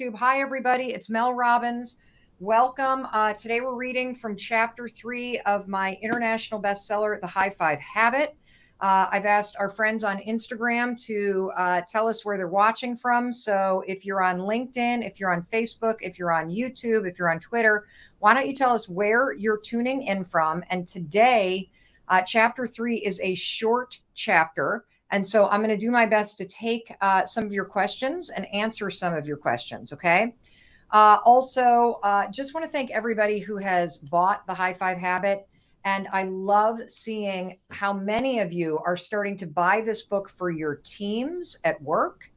Hi, everybody. It's Mel Robbins. Welcome. Today we're reading from chapter 3 of my international bestseller, The High Five Habit. I've asked our friends on Instagram to tell us where they're watching from. So if you're on LinkedIn, if you're on Facebook, if you're on YouTube, if you're on Twitter, why don't you tell us where you're tuning in from? And today, chapter 3 is a short chapter. And so I'm going to do my best to take some of your questions and answer some of your questions. Okay. Just want to thank everybody who has bought the High Five Habit. And I love seeing how many of you are starting to buy this book for your teams at work.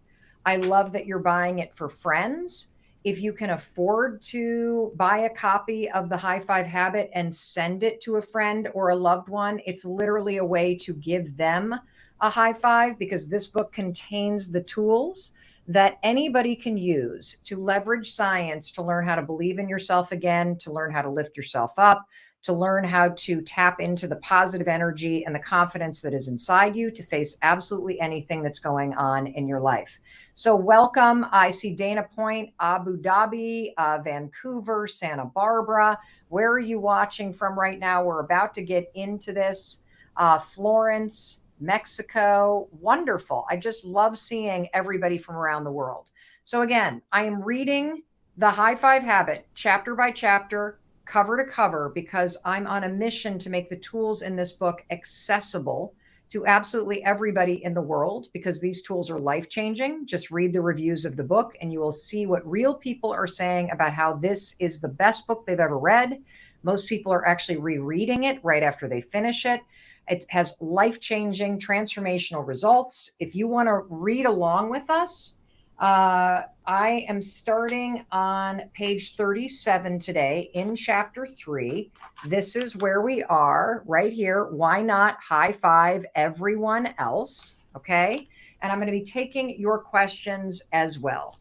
I love that you're buying it for friends. If you can afford to buy a copy of the High Five Habit and send it to a friend or a loved one, it's literally a way to give them a high five, because this book contains the tools that anybody can use to leverage science to learn how to believe in yourself again, to learn how to lift yourself up, to learn how to tap into the positive energy and the confidence that is inside you to face absolutely anything that's going on in your life. So welcome. I see Dana Point, Abu Dhabi, Vancouver, Santa Barbara. Where are you watching from right now? We're about to get into this. Florence, Mexico. Wonderful. I just love seeing everybody from around the world. So again, I am reading The High Five Habit chapter by chapter, cover to cover, because I'm on a mission to make the tools in this book accessible to absolutely everybody in the world, because these tools are life-changing. Just read the reviews of the book and you will see what real people are saying about how this is the best book they've ever read. Most people are actually rereading it right after they finish it. It has life-changing, transformational results. If you want to read along with us, I am starting on page 37 today in chapter 3. This is where we are right here. Why not high five everyone else? Okay. And I'm going to be taking your questions as well.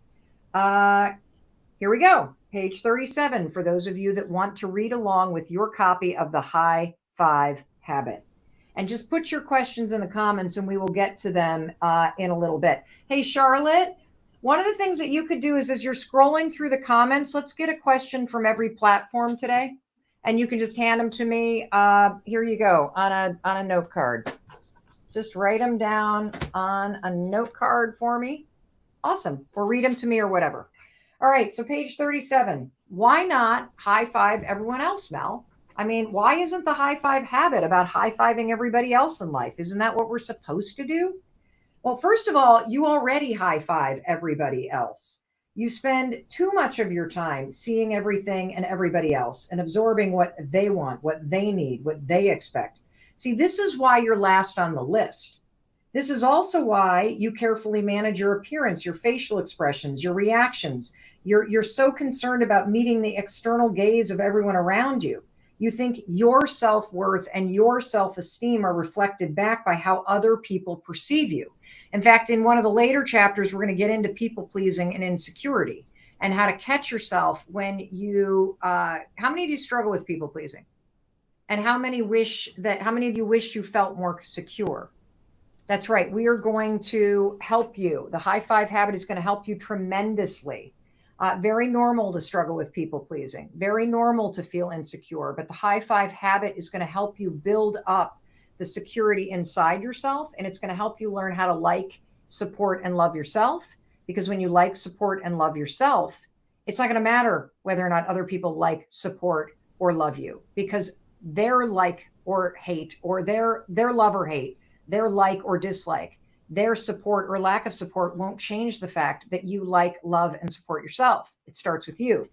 Here we go. Page 37 for those of you that want to read along with your copy of the High Five Habit. And just put your questions in the comments and we will get to them in a little bit. Hey, Charlotte, one of the things that you could do is as you're scrolling through the comments, let's get a question from every platform today. And you can just hand them to me. Here you go, on a note card. Just write them down on a note card for me. Awesome. Or read them to me or whatever. All right, so page 37. Why not high five everyone else, Mel? I mean, why isn't the high five habit about high-fiving everybody else in life? Isn't that what we're supposed to do? Well, first of all, you already high-five everybody else. You spend too much of your time seeing everything and everybody else and absorbing what they want, what they need, what they expect. See, this is why you're last on the list. This is also why you carefully manage your appearance, your facial expressions, your reactions. You're so concerned about meeting the external gaze of everyone around you. You think your self-worth and your self-esteem are reflected back by how other people perceive you. In fact, in one of the later chapters, we're going to get into people-pleasing and insecurity and how to catch yourself when you, how many of you struggle with people-pleasing? And how many of you wish you felt more secure? That's right. We are going to help you. The High Five Habit is going to help you tremendously. Very normal to struggle with people pleasing, very normal to feel insecure, but the High Five Habit is going to help you build up the security inside yourself. And it's going to help you learn how to like, support, and love yourself. Because when you like, support, and love yourself, it's not going to matter whether or not other people like, support, or love you, because their like or hate, or their love or hate, their like or dislike, their support or lack of support won't change the fact that you like, love, and support yourself. It starts with you.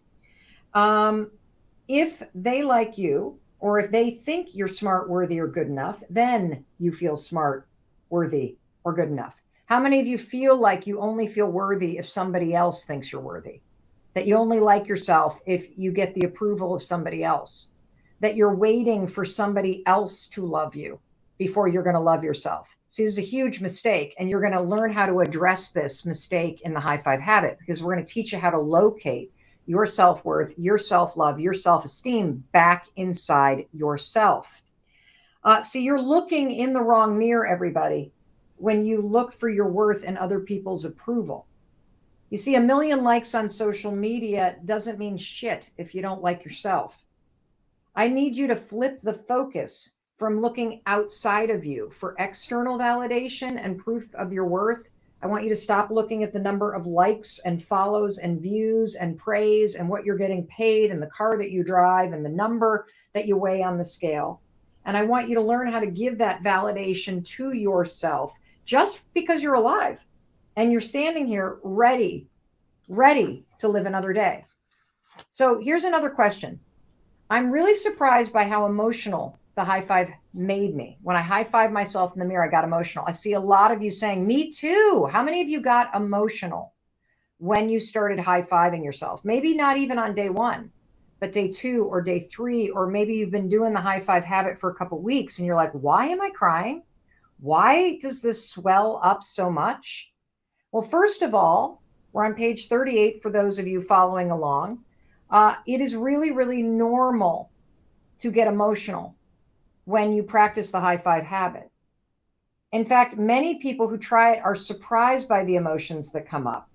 If they like you, or if they think you're smart, worthy, or good enough, then you feel smart, worthy, or good enough. How many of you feel like you only feel worthy if somebody else thinks you're worthy? That you only like yourself if you get the approval of somebody else? That you're waiting for somebody else to love you before you're going to love yourself? See, this is a huge mistake, and you're going to learn how to address this mistake in the High Five Habit, because we're going to teach you how to locate your self-worth, your self-love, your self-esteem back inside yourself. So you're looking in the wrong mirror, everybody, when you look for your worth in other people's approval. You see, a million likes on social media doesn't mean shit if you don't like yourself. I need you to flip the focus from looking outside of you for external validation and proof of your worth. I want you to stop looking at the number of likes and follows and views and praise and what you're getting paid and the car that you drive and the number that you weigh on the scale. And I want you to learn how to give that validation to yourself just because you're alive and you're standing here ready to live another day. So here's another question. I'm really surprised by how emotional the high five made me. When I high fived myself in the mirror, I got emotional. I see a lot of you saying, me too. How many of you got emotional when you started high fiving yourself? Maybe not even on day one, but day 2 or day 3, or maybe you've been doing the high five habit for a couple of weeks and you're like, why am I crying? Why does this swell up so much? Well, first of all, we're on page 38 for those of you following along. It is really, really normal to get emotional when you practice the high five habit. In fact, many people who try it are surprised by the emotions that come up.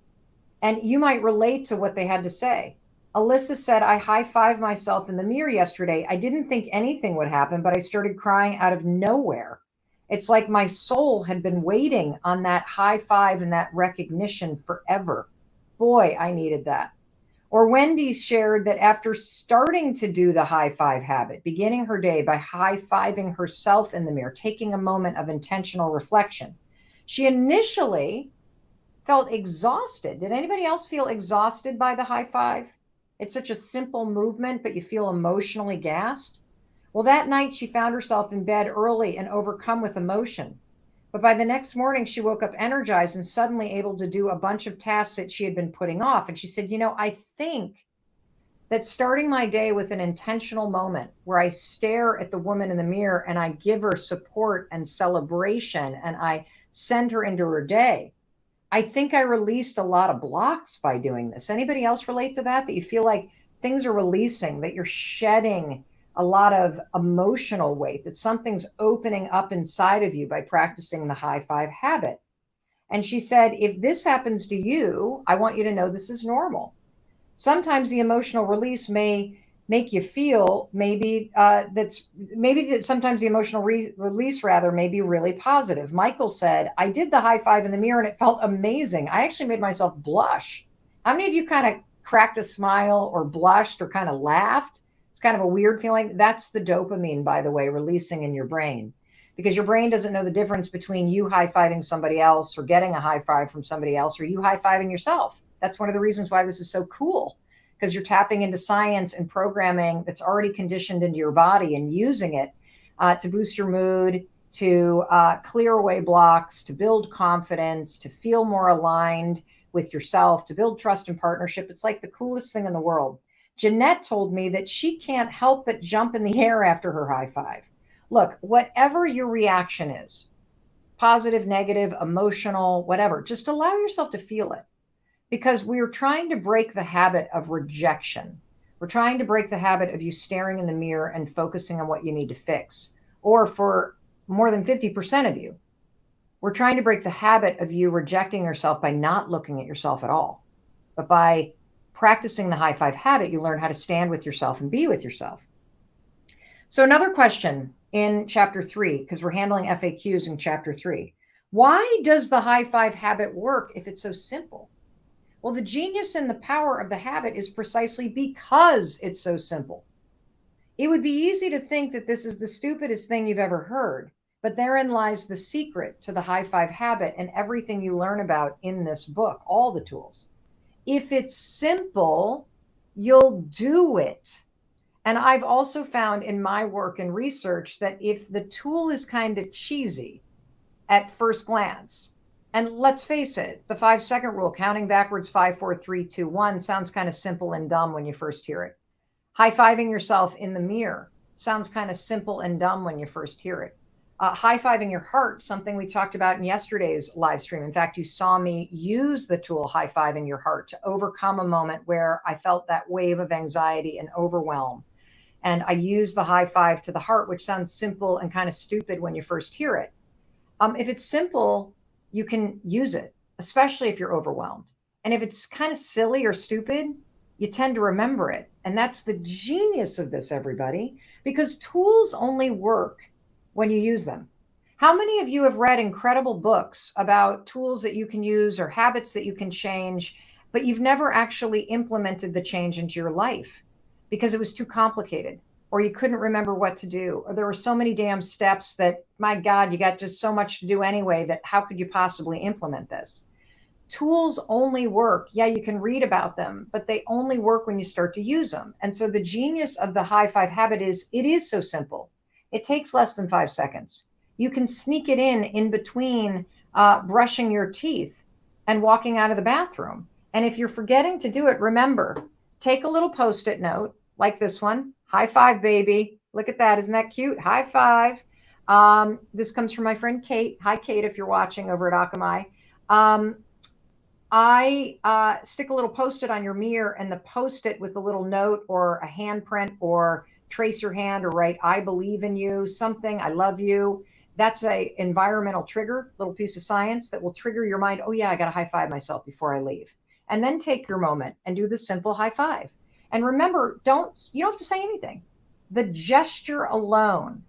And you might relate to what they had to say. Alyssa said, I high fived myself in the mirror yesterday. I didn't think anything would happen, but I started crying out of nowhere. It's like my soul had been waiting on that high five and that recognition forever. Boy, I needed that. Or Wendy shared that after starting to do the high five habit, beginning her day by high fiving herself in the mirror, taking a moment of intentional reflection, she initially felt exhausted. Did anybody else feel exhausted by the high five? It's such a simple movement, but you feel emotionally gassed. Well, that night she found herself in bed early and overcome with emotion. But by the next morning, she woke up energized and suddenly able to do a bunch of tasks that she had been putting off. And she said, I think that starting my day with an intentional moment where I stare at the woman in the mirror and I give her support and celebration and I send her into her day, I think I released a lot of blocks by doing this. Anybody else relate to that? That you feel like things are releasing, that you're shedding a lot of emotional weight, that something's opening up inside of you by practicing the high five habit. And she said, if this happens to you, I want you to know this is normal. Sometimes the emotional release may make you feel sometimes the emotional release rather may be really positive. Michael said, I did the high five in the mirror and it felt amazing. I actually made myself blush. How many of you kind of cracked a smile or blushed or kind of laughed? It's kind of a weird feeling. That's the dopamine, by the way, releasing in your brain, because your brain doesn't know the difference between you high-fiving somebody else or getting a high five from somebody else or you high-fiving yourself. That's one of the reasons why this is so cool, because you're tapping into science and programming that's already conditioned into your body and using it to boost your mood, to clear away blocks, to build confidence, to feel more aligned with yourself, to build trust and partnership. It's like the coolest thing in the world. Jeanette told me that she can't help but jump in the air after her high five. Look, whatever your reaction is, positive, negative, emotional, whatever, just allow yourself to feel it, because we're trying to break the habit of rejection. We're trying to break the habit of you staring in the mirror and focusing on what you need to fix. Or for more than 50% of you, we're trying to break the habit of you rejecting yourself by not looking at yourself at all. But by practicing the high five habit, you learn how to stand with yourself and be with yourself. So another question in chapter 3, because we're handling FAQs in chapter 3. Why does the high five habit work if it's so simple? Well, the genius and the power of the habit is precisely because it's so simple. It would be easy to think that this is the stupidest thing you've ever heard, but therein lies the secret to the high five habit and everything you learn about in this book, all the tools. If it's simple, you'll do it. And I've also found in my work and research that if the tool is kind of cheesy at first glance, and let's face it, the 5-second rule, counting backwards, 5, 4, 3, 2, 1, sounds kind of simple and dumb when you first hear it. High-fiving yourself in the mirror sounds kind of simple and dumb when you first hear it. High-fiving your heart, something we talked about in yesterday's live stream. In fact, you saw me use the tool high-fiving your heart to overcome a moment where I felt that wave of anxiety and overwhelm. And I used the high five to the heart, which sounds simple and kind of stupid when you first hear it. If it's simple, you can use it, especially if you're overwhelmed. And if it's kind of silly or stupid, you tend to remember it. And that's the genius of this, everybody, because tools only work when you use them. How many of you have read incredible books about tools that you can use or habits that you can change, but you've never actually implemented the change into your life because it was too complicated, or you couldn't remember what to do, or there were so many damn steps that, my God, you got just so much to do anyway that how could you possibly implement this? Tools only work. Yeah, you can read about them, but they only work when you start to use them. And so the genius of the high five habit is it is so simple. It takes less than 5 seconds. You can sneak it in between brushing your teeth and walking out of the bathroom. And if you're forgetting to do it, remember, take a little Post-it note like this one. High five, baby. Look at that. Isn't that cute? High five. This comes from my friend Kate. Hi, Kate, if you're watching over at Akamai. I stick a little Post-it on your mirror, and the Post-it with a little note or a handprint or trace your hand or write, I believe in you, something, I love you. That's a environmental trigger, little piece of science that will trigger your mind. Oh yeah, I got to high five myself before I leave. And then take your moment and do the simple high five. And remember, you don't have to say anything. The gesture alone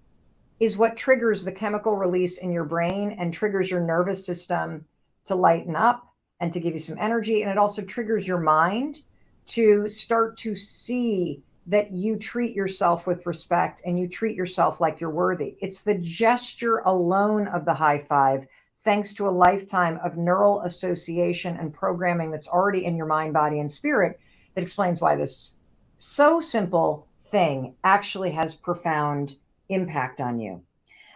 is what triggers the chemical release in your brain and triggers your nervous system to lighten up and to give you some energy. And it also triggers your mind to start to see that you treat yourself with respect and you treat yourself like you're worthy. It's the gesture alone of the high five, thanks to a lifetime of neural association and programming that's already in your mind, body, and spirit, that explains why this so simple thing actually has profound impact on you.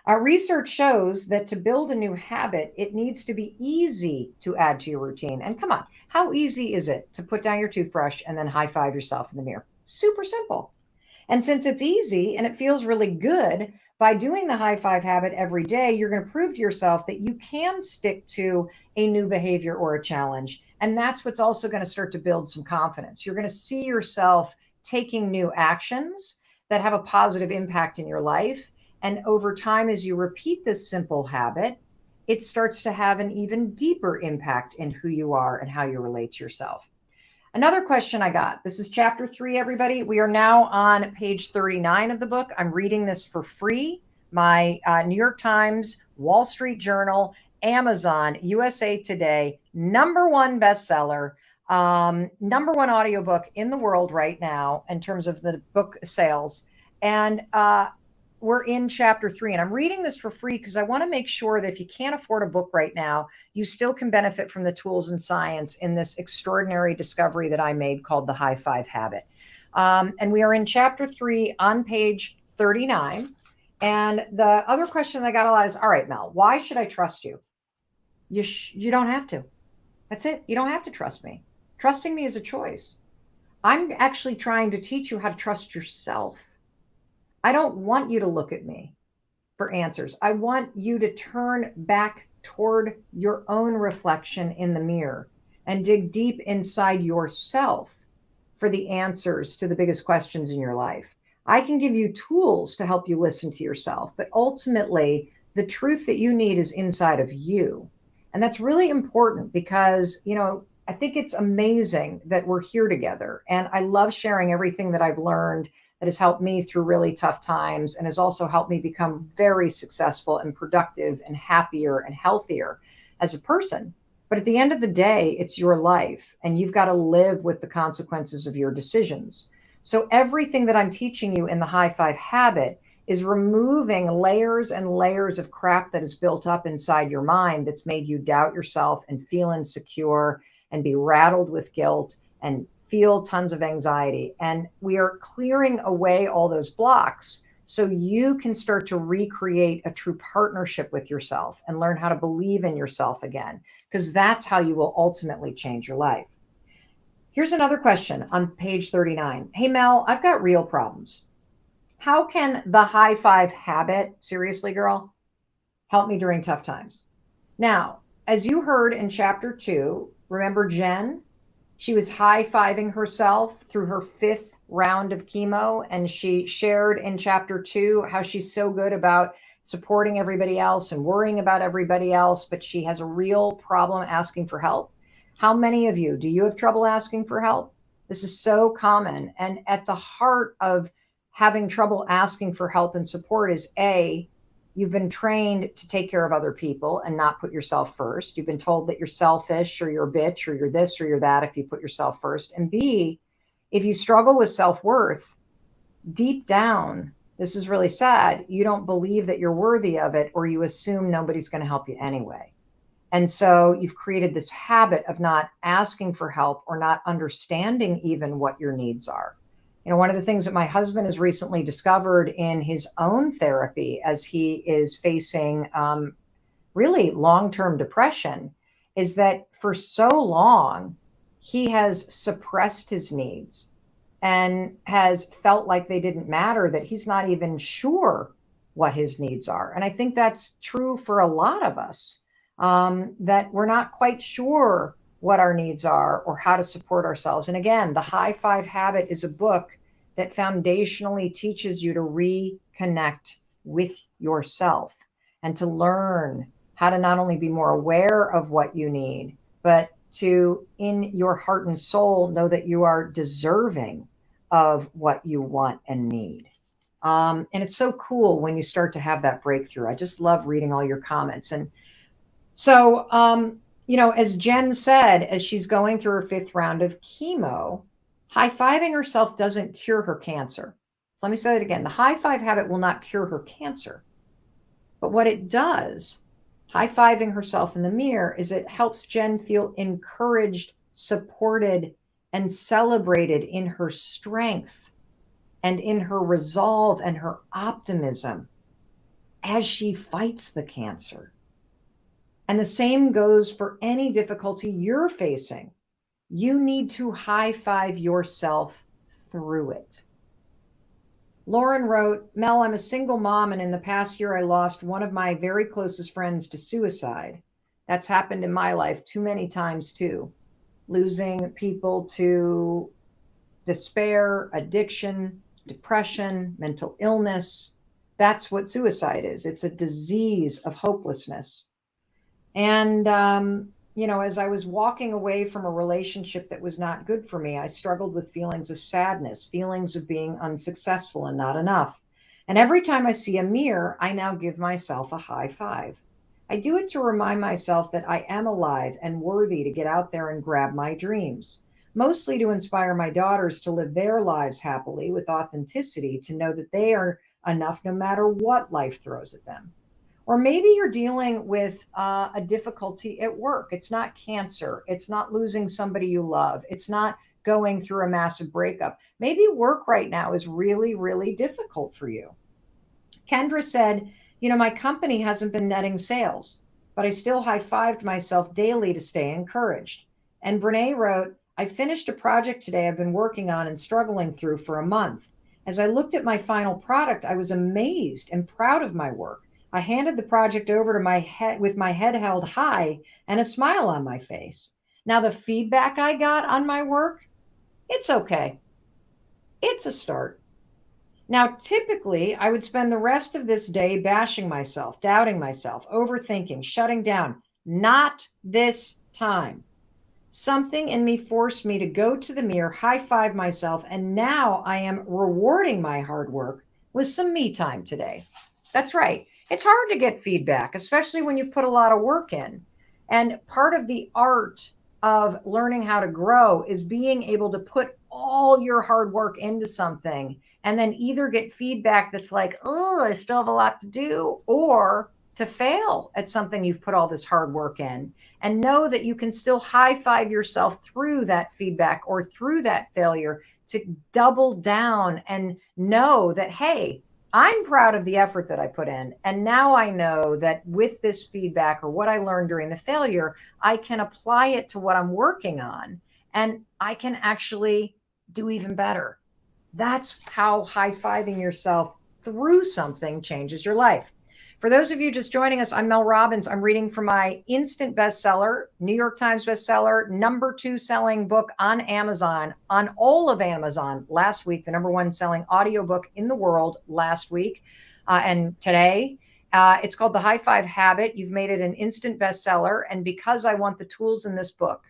Our research shows that to build a new habit, it needs to be easy to add to your routine. And come on, how easy is it to put down your toothbrush and then high five yourself in the mirror? Super simple. And since it's easy and it feels really good, by doing the high five habit every day, you're going to prove to yourself that you can stick to a new behavior or a challenge. And that's what's also going to start to build some confidence. You're going to see yourself taking new actions that have a positive impact in your life. And over time, as you repeat this simple habit, it starts to have an even deeper impact in who you are and how you relate to yourself. Another question I got, this is chapter 3, everybody. We are now on page 39 of the book. I'm reading this for free. My New York Times, Wall Street Journal, Amazon, USA Today, #1 bestseller, #1 audiobook in the world right now in terms of the book sales. And we're in chapter 3, and I'm reading this for free because I want to make sure that if you can't afford a book right now, you still can benefit from the tools and science in this extraordinary discovery that I made called the high five habit. And we are in chapter 3 on page 39. And the other question I got a lot is, all right, Mel, why should I trust you? You don't have to. That's it. You don't have to trust me. Trusting me is a choice. I'm actually trying to teach you how to trust yourself. I don't want you to look at me for answers. I want you to turn back toward your own reflection in the mirror and dig deep inside yourself for the answers to the biggest questions in your life. I can give you tools to help you listen to yourself, but ultimately, the truth that you need is inside of you. And that's really important because, I think it's amazing that we're here together. And I love sharing everything that I've learned that has helped me through really tough times and has also helped me become very successful and productive and happier and healthier as a person. But at the end of the day, it's your life and you've got to live with the consequences of your decisions. So everything that I'm teaching you in the high five habit is removing layers and layers of crap that is built up inside your mind that's made you doubt yourself and feel insecure and be rattled with guilt and feel tons of anxiety. And we are clearing away all those blocks so you can start to recreate a true partnership with yourself and learn how to believe in yourself again, because that's how you will ultimately change your life. Here's another question on page 39. Hey, Mel, I've got real problems. How can the high five habit, seriously, girl, help me during tough times? Now, as you heard in chapter 2, remember Jen? She was high-fiving herself through her 5th round of chemo, and she shared in chapter 2 how she's so good about supporting everybody else and worrying about everybody else, but she has a real problem asking for help. How many of you, do you have trouble asking for help? This is so common. And at the heart of having trouble asking for help and support is you've been trained to take care of other people and not put yourself first. You've been told that you're selfish or you're a bitch or you're this or you're that if you put yourself first. And B, if you struggle with self-worth, deep down, this is really sad, you don't believe that you're worthy of it, or you assume nobody's going to help you anyway. And so you've created this habit of not asking for help or not understanding even what your needs are. One of the things that my husband has recently discovered in his own therapy as he is facing really long-term depression is that for so long, he has suppressed his needs and has felt like they didn't matter, that he's not even sure what his needs are. And I think that's true for a lot of us, that we're not quite sure what our needs are or how to support ourselves. And again, The High Five Habit is a book that foundationally teaches you to reconnect with yourself and to learn how to not only be more aware of what you need, but to, in your heart and soul, know that you are deserving of what you want and need. And it's so cool when you start to have that breakthrough. I just love reading all your comments. And so, as Jen said, as she's going through her 5th round of chemo, high-fiving herself doesn't cure her cancer. So let me say it again. The high five habit will not cure her cancer. But what it does, high-fiving herself in the mirror, is it helps Jen feel encouraged, supported, and celebrated in her strength and in her resolve and her optimism as she fights the cancer. And the same goes for any difficulty you're facing. You need to high-five yourself through it. Lauren wrote, Mel, I'm a single mom, and in the past year, I lost one of my very closest friends to suicide. That's happened in my life too many times too. Losing people to despair, addiction, depression, mental illness. That's what suicide is. It's a disease of hopelessness. And, as I was walking away from a relationship that was not good for me, I struggled with feelings of sadness, feelings of being unsuccessful and not enough. And every time I see a mirror, I now give myself a high five. I do it to remind myself that I am alive and worthy to get out there and grab my dreams, mostly to inspire my daughters to live their lives happily with authenticity, to know that they are enough no matter what life throws at them. Or maybe you're dealing with a difficulty at work. It's not cancer. It's not losing somebody you love. It's not going through a massive breakup. Maybe work right now is really, really difficult for you. Kendra said, my company hasn't been netting sales, but I still high-fived myself daily to stay encouraged. And Brene wrote, I finished a project today I've been working on and struggling through for a month. As I looked at my final product, I was amazed and proud of my work. I handed the project over to my head with my head held high and a smile on my face. Now, the feedback I got on my work, it's okay. It's a start. Now, typically, I would spend the rest of this day bashing myself, doubting myself, overthinking, shutting down. Not this time. Something in me forced me to go to the mirror, high-five myself, and now I am rewarding my hard work with some me time today. That's right. It's hard to get feedback, especially when you've put a lot of work in. And part of the art of learning how to grow is being able to put all your hard work into something and then either get feedback that's like, oh, I still have a lot to do, or to fail at something you've put all this hard work in and know that you can still high-five yourself through that feedback or through that failure to double down and know that, hey, I'm proud of the effort that I put in. And now I know that with this feedback or what I learned during the failure, I can apply it to what I'm working on and I can actually do even better. That's how high-fiving yourself through something changes your life. For those of you just joining us, I'm Mel Robbins. I'm reading from my instant bestseller, New York Times bestseller, #2 selling book on Amazon, on all of Amazon last week, the #1 selling audiobook in the world last week and today. It's called The High Five Habit. You've made it an instant bestseller. And because I want the tools in this book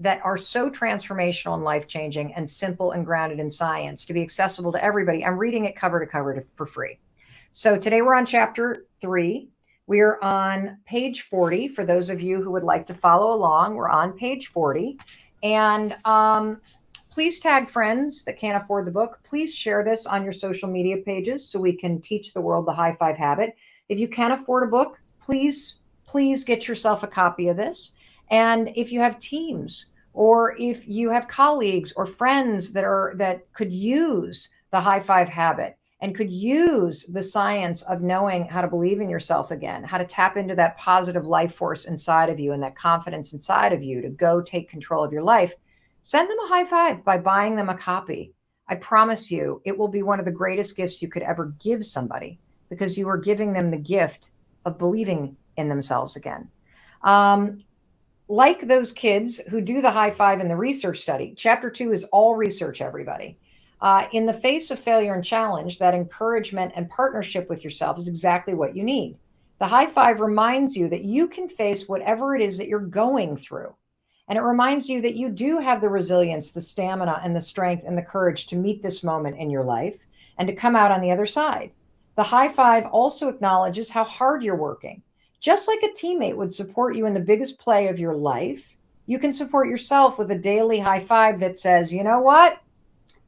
that are so transformational and life-changing and simple and grounded in science to be accessible to everybody. I'm reading it cover to cover for free. So today we're on chapter 3. We are on page 40. For those of you who would like to follow along, we're on page 40. And please tag friends that can't afford the book. Please share this on your social media pages so we can teach the world the high five habit. If you can't afford a book, please get yourself a copy of this. And if you have teams, or if you have colleagues or friends that could use the high five habit and could use the science of knowing how to believe in yourself again, how to tap into that positive life force inside of you and that confidence inside of you to go take control of your life, send them a high five by buying them a copy. I promise you, it will be one of the greatest gifts you could ever give somebody, because you are giving them the gift of believing in themselves again. Like those kids who do the high five in the research study, chapter 2 is all research, everybody. In the face of failure and challenge, that encouragement and partnership with yourself is exactly what you need. The high five reminds you that you can face whatever it is that you're going through. And it reminds you that you do have the resilience, the stamina, and the strength and the courage to meet this moment in your life and to come out on the other side. The high five also acknowledges how hard you're working. Just like a teammate would support you in the biggest play of your life, you can support yourself with a daily high five that says, you know what?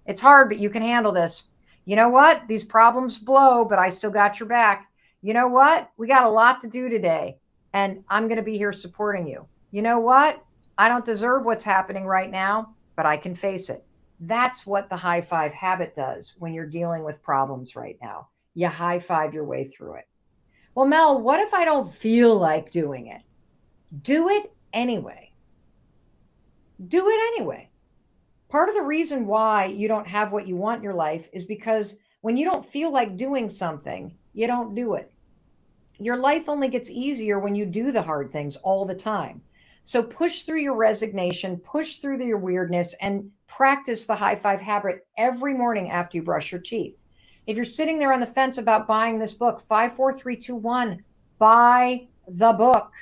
It's hard, but you can handle this. You know what? These problems blow, but I still got your back. You know what? We got a lot to do today, and I'm going to be here supporting you. You know what? I don't deserve what's happening right now, but I can face it. That's what the high five habit does when you're dealing with problems right now. You high five your way through it. Well, Mel, what if I don't feel like doing it? Do it anyway. Do it anyway. Part of the reason why you don't have what you want in your life is because when you don't feel like doing something, you don't do it. Your life only gets easier when you do the hard things all the time. So push through your resignation, push through your weirdness, and practice the high five habit every morning after you brush your teeth. If you're sitting there on the fence about buying this book, 5, 4, 3, 2, 1, buy the book.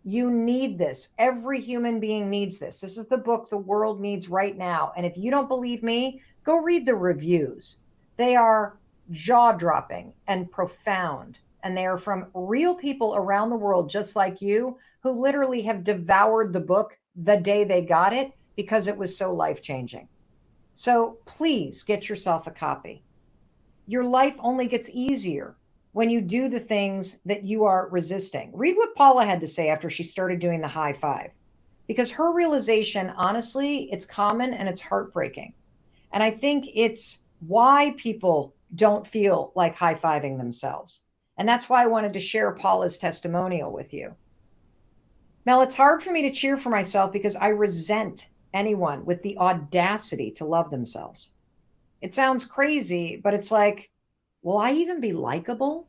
You need this. Every human being needs this. This is the book the world needs right now. And if you don't believe me, go read the reviews. They are jaw-dropping and profound. And they are from real people around the world, just like you, who literally have devoured the book the day they got it because it was so life-changing. So please get yourself a copy. Your life only gets easier when you do the things that you are resisting. Read what Paula had to say after she started doing the high five, because her realization, honestly, it's common and it's heartbreaking. And I think it's why people don't feel like high fiving themselves. And that's why I wanted to share Paula's testimonial with you. Mel, it's hard for me to cheer for myself because I resent anyone with the audacity to love themselves. It sounds crazy, but it's like, will I even be likable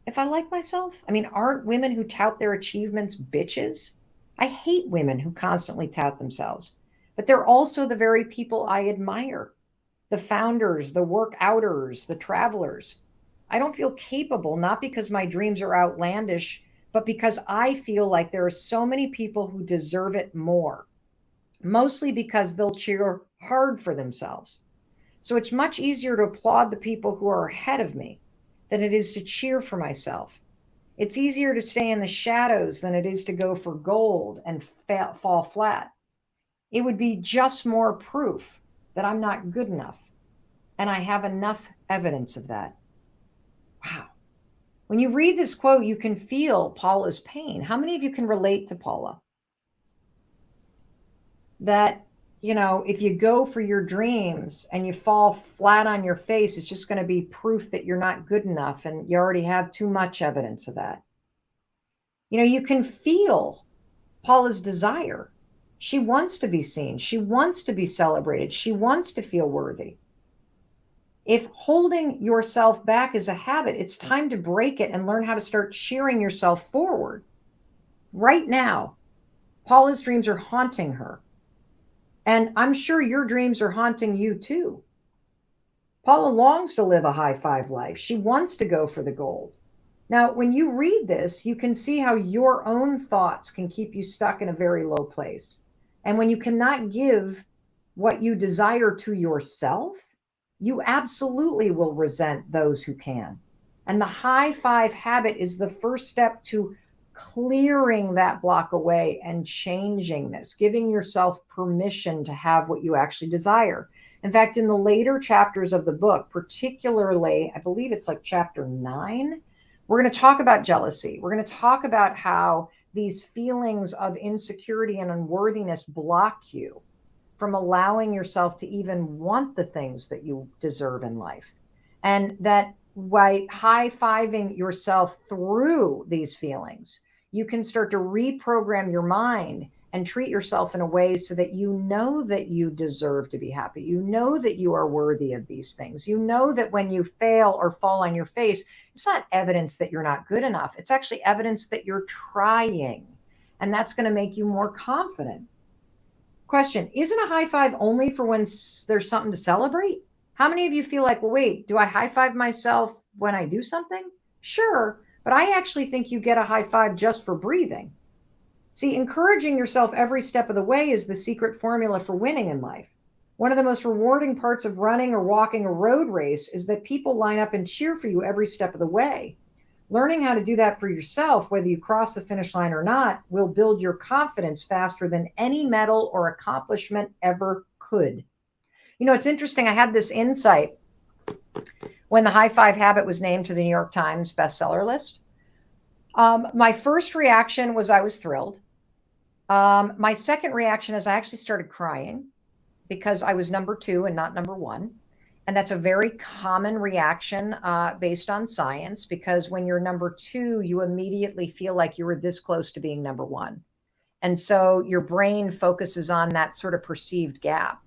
if I like myself? I mean, aren't women who tout their achievements bitches? I hate women who constantly tout themselves, but they're also the very people I admire. The founders, the workouters, the travelers. I don't feel capable, not because my dreams are outlandish, but because I feel like there are so many people who deserve it more, mostly because they'll cheer hard for themselves. So it's much easier to applaud the people who are ahead of me than it is to cheer for myself. It's easier to stay in the shadows than it is to go for gold and fall flat. It would be just more proof that I'm not good enough. And I have enough evidence of that. Wow. When you read this quote, you can feel Paula's pain. How many of you can relate to Paula? That, you know, if you go for your dreams and you fall flat on your face, it's just going to be proof that you're not good enough, and you already have too much evidence of that. You know, you can feel Paula's desire. She wants to be seen. She wants to be celebrated. She wants to feel worthy. If holding yourself back is a habit, it's time to break it and learn how to start cheering yourself forward. Right now, Paula's dreams are haunting her. And I'm sure your dreams are haunting you too. Paula longs to live a high five life. She wants to go for the gold. Now, when you read this, you can see how your own thoughts can keep you stuck in a very low place. And when you cannot give what you desire to yourself, you absolutely will resent those who can. And the high five habit is the first step to clearing that block away and changing this, giving yourself permission to have what you actually desire. In fact, in the later chapters of the book, particularly, I believe it's like chapter 9, we're going to talk about jealousy. We're going to talk about how these feelings of insecurity and unworthiness block you from allowing yourself to even want the things that you deserve in life. And that by high-fiving yourself through these feelings, you can start to reprogram your mind and treat yourself in a way so that you know that you deserve to be happy. You know that you are worthy of these things. You know that when you fail or fall on your face, it's not evidence that you're not good enough. It's actually evidence that you're trying. And that's going to make you more confident. Question, isn't a high five only for when there's something to celebrate? How many of you feel like, well, wait, do I high five myself when I do something? Sure, but I actually think you get a high five just for breathing. See, encouraging yourself every step of the way is the secret formula for winning in life. One of the most rewarding parts of running or walking a road race is that people line up and cheer for you every step of the way. Learning how to do that for yourself, whether you cross the finish line or not, will build your confidence faster than any medal or accomplishment ever could. You know, it's interesting. I had this insight when the high five habit was named to the New York Times bestseller list. My first reaction was I was thrilled. My second reaction is I actually started crying because I was number 2 and not number 1. And that's a very common reaction based on science, because when you're number 2, you immediately feel like you were this close to being number 1. And so your brain focuses on that sort of perceived gap.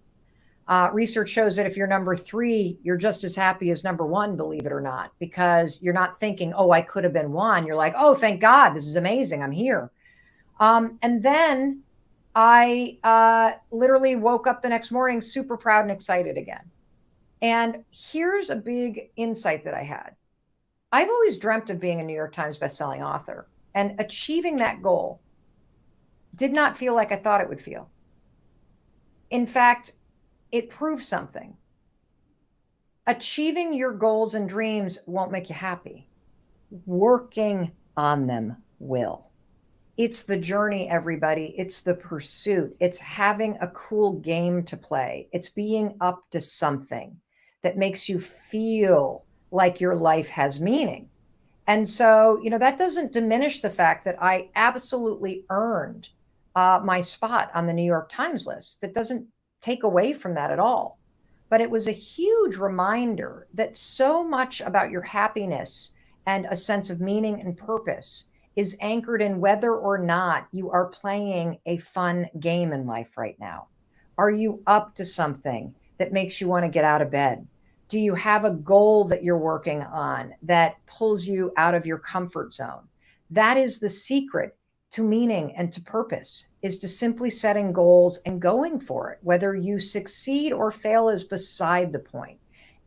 Research shows that if you're number 3, you're just as happy as number 1, believe it or not, because you're not thinking, oh, I could have been 1. You're like, oh, thank God, this is amazing. I'm here. And then I literally woke up the next morning super proud and excited again. And here's a big insight that I had. I've always dreamt of being a New York Times bestselling author, and achieving that goal did not feel like I thought it would feel. In fact, it proved something. Achieving your goals and dreams won't make you happy. Working on them will. It's the journey, everybody. It's the pursuit. It's having a cool game to play. It's being up to something that makes you feel like your life has meaning. And so, that doesn't diminish the fact that I absolutely earned my spot on the New York Times list. That doesn't take away from that at all. But it was a huge reminder that so much about your happiness and a sense of meaning and purpose is anchored in whether or not you are playing a fun game in life right now. Are you up to something that makes you want to get out of bed? Do you have a goal that you're working on that pulls you out of your comfort zone? That is the secret to meaning and to purpose, is to simply setting goals and going for it. Whether you succeed or fail is beside the point.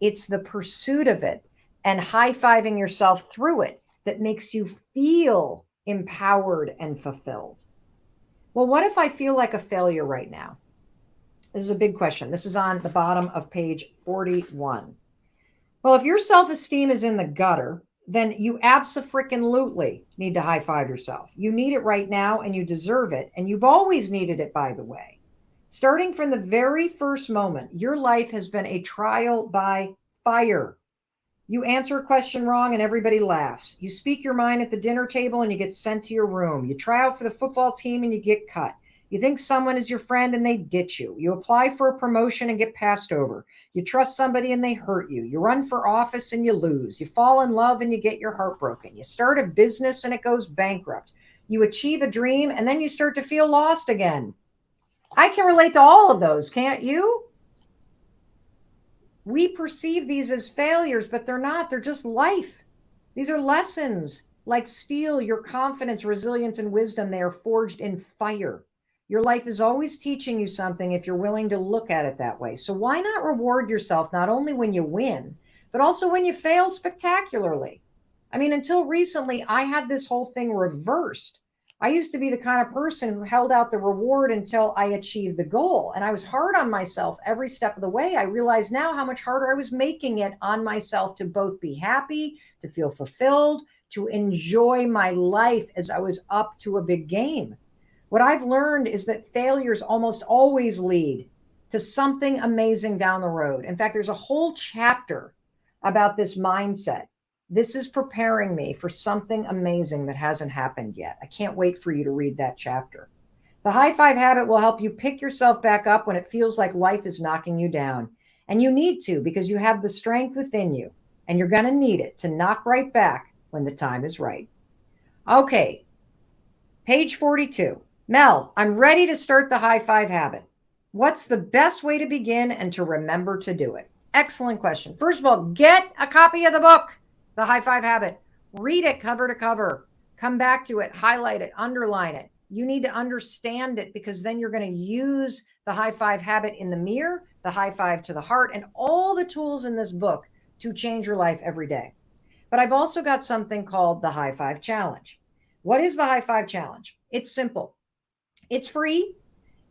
It's the pursuit of it and high-fiving yourself through it that makes you feel empowered and fulfilled. Well, what if I feel like a failure right now? This is a big question. This is on the bottom of page 41. Well, if your self-esteem is in the gutter, then you abso-freaking-lutely need to high-five yourself. You need it right now, and you deserve it. And you've always needed it, by the way. Starting from the very first moment, your life has been a trial by fire. You answer a question wrong and everybody laughs. You speak your mind at the dinner table and you get sent to your room. You try out for the football team and you get cut. You think someone is your friend and they ditch you. You apply for a promotion and get passed over. You trust somebody and they hurt you. You run for office and you lose. You fall in love and you get your heart broken. You start a business and it goes bankrupt. You achieve a dream and then you start to feel lost again. I can relate to all of those, can't you? We perceive these as failures, but they're not. They're just life. These are lessons. Like steel, your confidence, resilience, and wisdom, they are forged in fire. Your life is always teaching you something if you're willing to look at it that way. So why not reward yourself not only when you win, but also when you fail spectacularly? I mean, until recently, I had this whole thing reversed. I used to be the kind of person who held out the reward until I achieved the goal. And I was hard on myself every step of the way. I realize now how much harder I was making it on myself to both be happy, to feel fulfilled, to enjoy my life as I was up to a big game. What I've learned is that failures almost always lead to something amazing down the road. In fact, there's a whole chapter about this mindset. This is preparing me for something amazing that hasn't happened yet. I can't wait for you to read that chapter. The high five habit will help you pick yourself back up when it feels like life is knocking you down. And you need to, because you have the strength within you, and you're going to need it to knock right back when the time is right. Okay, page 42. Mel, I'm ready to start the high five habit. What's the best way to begin and to remember to do it? Excellent question. First of all, get a copy of the book, The High Five Habit. Read it cover to cover. Come back to it, highlight it, underline it. You need to understand it, because then you're going to use the high five habit in the mirror, the high five to the heart, and all the tools in this book to change your life every day. But I've also got something called the high five challenge. What is the high five challenge? It's simple. It's free.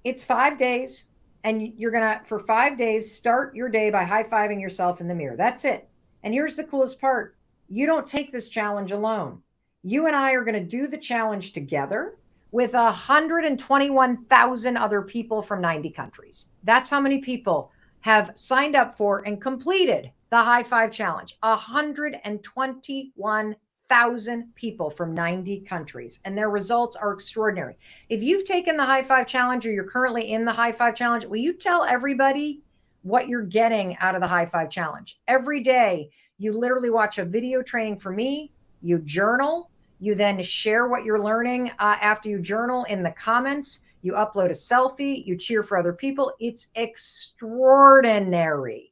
It's 5 days. And you're going to, for 5 days, start your day by high-fiving yourself in the mirror. That's it. And here's the coolest part. You don't take this challenge alone. You and I are going to do the challenge together with 121,000 other people from 90 countries. That's how many people have signed up for and completed the high five challenge. 121,000 people from 90 countries, and their results are extraordinary. If you've taken the high five challenge, or you're currently in the high five challenge, will you tell everybody what you're getting out of the high five challenge? Every day, you literally watch a video training from me, you journal, you then share what you're learning after you journal in the comments, you upload a selfie, you cheer for other people. It's extraordinary.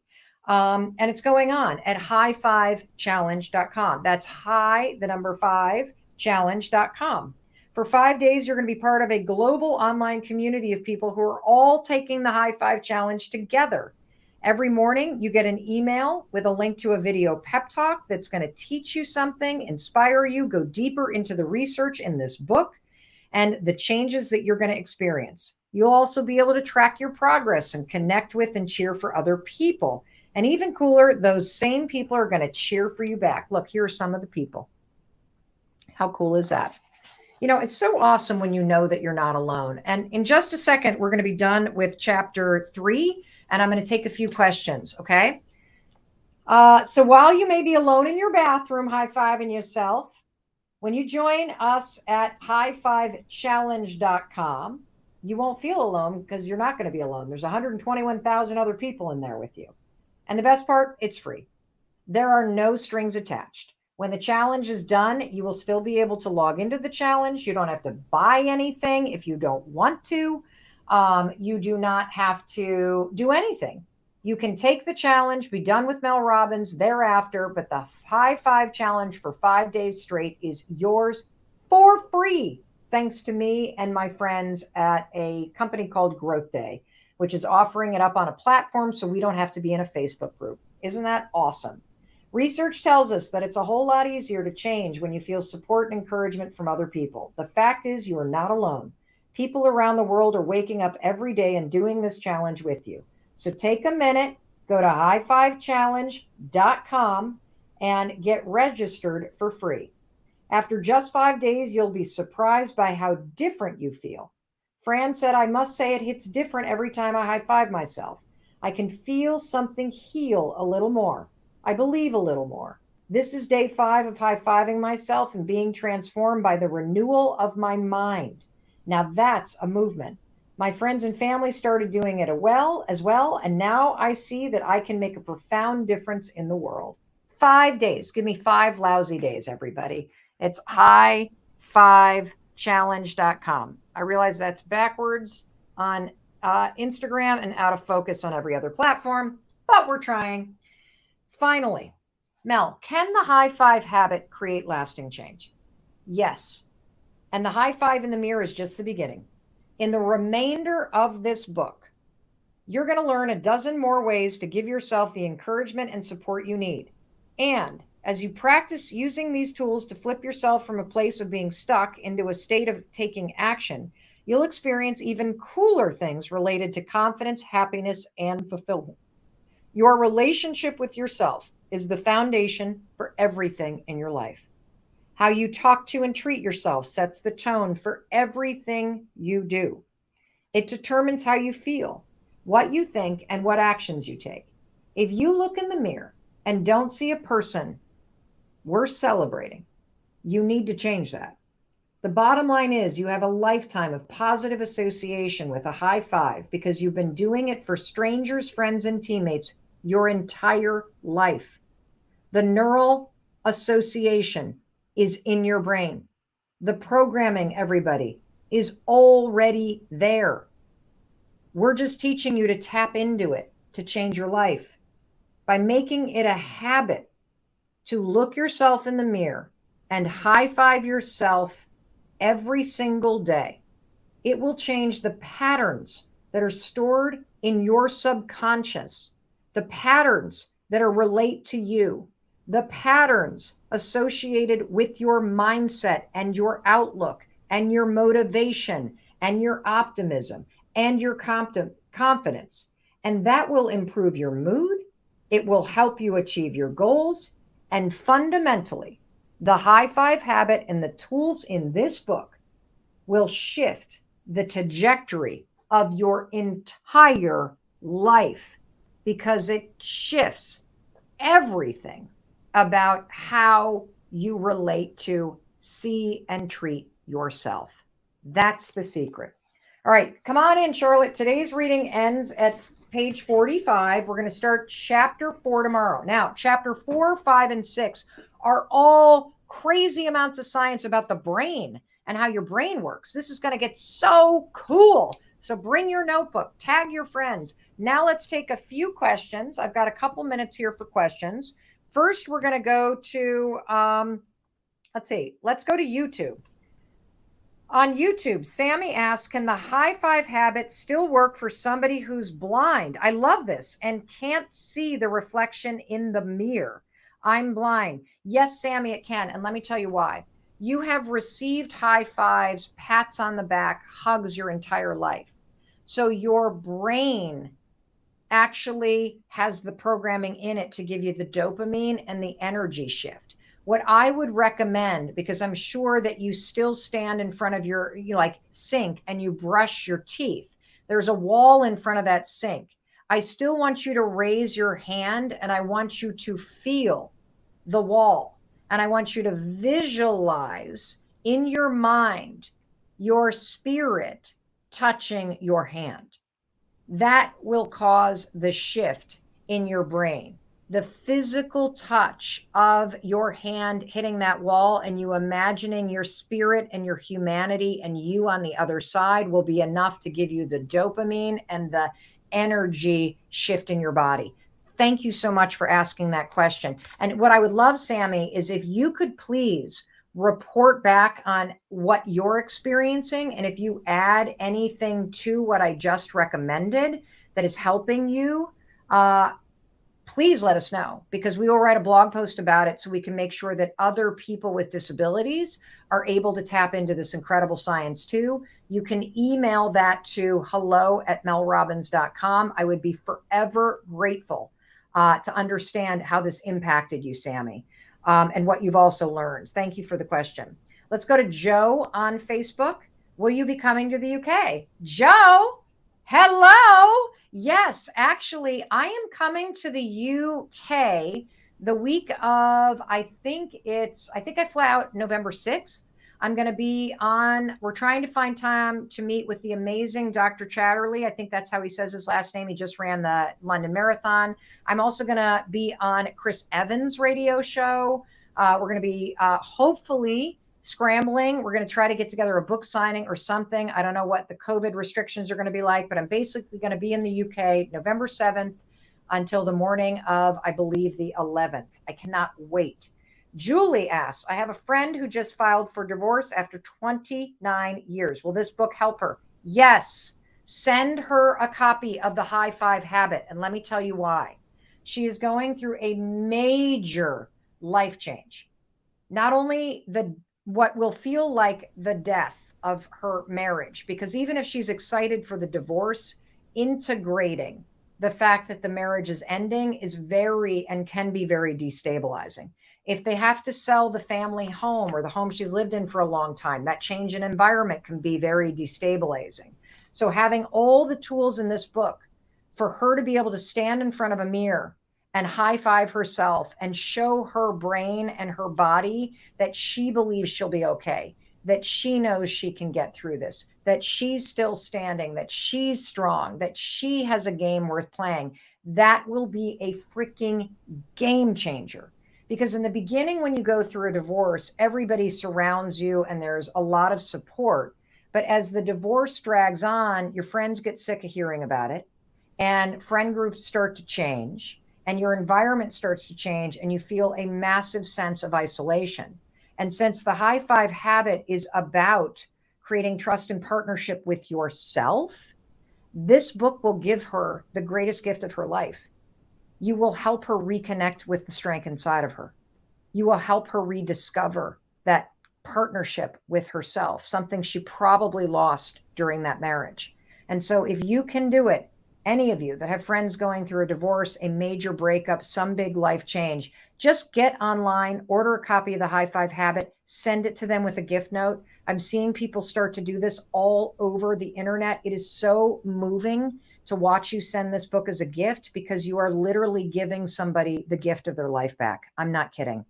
And it's going on at high5challenge.com. That's high, the number 5, challenge.com. For 5 days, you're going to be part of a global online community of people who are all taking the high five challenge together. Every morning, you get an email with a link to a video pep talk that's going to teach you something, inspire you, go deeper into the research in this book and the changes that you're going to experience. You'll also be able to track your progress and connect with and cheer for other people. And even cooler, those same people are going to cheer for you back. Look, here are some of the people. How cool is that? You know, it's so awesome when you know that you're not alone. And in just a second, we're going to be done with chapter 3, and I'm going to take a few questions, okay? So while you may be alone in your bathroom, high-fiving yourself, when you join us at high5challenge.com, you won't feel alone, because you're not going to be alone. There's 121,000 other people in there with you. And the best part, it's free. There are no strings attached. When the challenge is done, you will still be able to log into the challenge. You don't have to buy anything if you don't want to. You do not have to do anything. You can take the challenge, be done with Mel Robbins thereafter, but the high five challenge for 5 days straight is yours for free, thanks to me and my friends at a company called Growth Day, which is offering it up on a platform so we don't have to be in a Facebook group. Isn't that awesome? Research tells us that it's a whole lot easier to change when you feel support and encouragement from other people. The fact is, you are not alone. People around the world are waking up every day and doing this challenge with you. So take a minute, go to high5challenge.com and get registered for free. After just 5 days, you'll be surprised by how different you feel. Fran said, I must say it hits different every time I high five myself. I can feel something heal a little more. I believe a little more. This is day 5 of high fiving myself and being transformed by the renewal of my mind. Now that's a movement. My friends and family started doing it as well. And now I see that I can make a profound difference in the world. 5 days. Give me 5 lousy days, everybody. It's high5challenge.com. I realize that's backwards on Instagram and out of focus on every other platform, but we're trying. Finally, Mel, can the high five habit create lasting change? Yes. And the high five in the mirror is just the beginning. In the remainder of this book, you're going to learn a dozen more ways to give yourself the encouragement and support you need. And As you practice using these tools to flip yourself from a place of being stuck into a state of taking action, you'll experience even cooler things related to confidence, happiness, and fulfillment. Your relationship with yourself is the foundation for everything in your life. How you talk to and treat yourself sets the tone for everything you do. It determines how you feel, what you think, and what actions you take. If you look in the mirror and don't see a person worth celebrating, you need to change that. The bottom line is you have a lifetime of positive association with a high five because you've been doing it for strangers, friends, and teammates your entire life. The neural association is in your brain. The programming, everybody, is already there. We're just teaching you to tap into it to change your life by making it a habit to look yourself in the mirror and high five yourself every single day. It will change the patterns that are stored in your subconscious, the patterns that are relate to you, the patterns associated with your mindset and your outlook and your motivation and your optimism and your confidence. And that will improve your mood. It will help you achieve your goals. And fundamentally, the high five habit and the tools in this book will shift the trajectory of your entire life because it shifts everything about how you relate to, see, and treat yourself. That's the secret. All right, come on in, Charlotte. Today's reading ends at page 45. We're going to start chapter 4 tomorrow. Now, chapter 4, 5, and 6 are all crazy amounts of science about the brain and how your brain works. This is going to get so cool. So bring your notebook, tag your friends. Now let's take a few questions. I've got a couple minutes here for questions. First, we're going to go to, let's go to YouTube. On YouTube, Sammy asks, can the high five habit still work for somebody who's blind? I love this and can't see the reflection in the mirror. I'm blind. Yes, Sammy, it can. And let me tell you why. You have received high fives, pats on the back, hugs your entire life. So your brain actually has the programming in it to give you the dopamine and the energy shift. What I would recommend, because I'm sure that you still stand in front of your sink and you brush your teeth. There's a wall in front of that sink. I still want you to raise your hand and I want you to feel the wall. And I want you to visualize in your mind your spirit touching your hand. That will cause the shift in your brain. The physical touch of your hand hitting that wall and you imagining your spirit and your humanity and you on the other side will be enough to give you the dopamine and the energy shift in your body. Thank you so much for asking that question. And what I would love, Sammy, is if you could please report back on what you're experiencing. And if you add anything to what I just recommended that is helping you, please let us know, because we will write a blog post about it so we can make sure that other people with disabilities are able to tap into this incredible science too. You can email that to hello@melrobbins.com. I would be forever grateful to understand how this impacted you, Sammy, and what you've also learned. Thank you for the question. Let's go to Joe on Facebook. Will you be coming to the UK? Joe, hello. Yes, actually, I am coming to the UK the week of, I think I fly out November 6th. I'm going to be we're trying to find time to meet with the amazing Dr. Chatterley. I think that's how he says his last name. He just ran the London Marathon. I'm also going to be on Chris Evans' radio show. We're going to be hopefully scrambling. We're going to try to get together a book signing or something. I don't know what the COVID restrictions are going to be like, but I'm basically going to be in the UK November 7th until the morning of, I believe, the 11th. I cannot wait. Julie asks, I have a friend who just filed for divorce after 29 years. Will this book help her? Yes. Send her a copy of The High Five Habit. And let me tell you why. She is going through a major life change. Not only what will feel like the death of her marriage, because even if she's excited for the divorce, integrating the fact that the marriage is ending is very and can be very destabilizing. If they have to sell the family home or the home she's lived in for a long time, that change in environment can be very destabilizing. So having all the tools in this book for her to be able to stand in front of a mirror and high five herself and show her brain and her body that she believes she'll be okay, that she knows she can get through this, that she's still standing, that she's strong, that she has a game worth playing, that will be a freaking game changer. Because in the beginning, when you go through a divorce, everybody surrounds you and there's a lot of support. But as the divorce drags on, your friends get sick of hearing about it, and friend groups start to change, and your environment starts to change, and you feel a massive sense of isolation. And since the high five habit is about creating trust and partnership with yourself, this book will give her the greatest gift of her life. You will help her reconnect with the strength inside of her. You will help her rediscover that partnership with herself, something she probably lost during that marriage. And so if you can do it, any of you that have friends going through a divorce, a major breakup, some big life change, just get online, order a copy of the High Five Habit, send it to them with a gift note. I'm seeing people start to do this all over the internet. It is so moving to watch you send this book as a gift, because you are literally giving somebody the gift of their life back. I'm not kidding.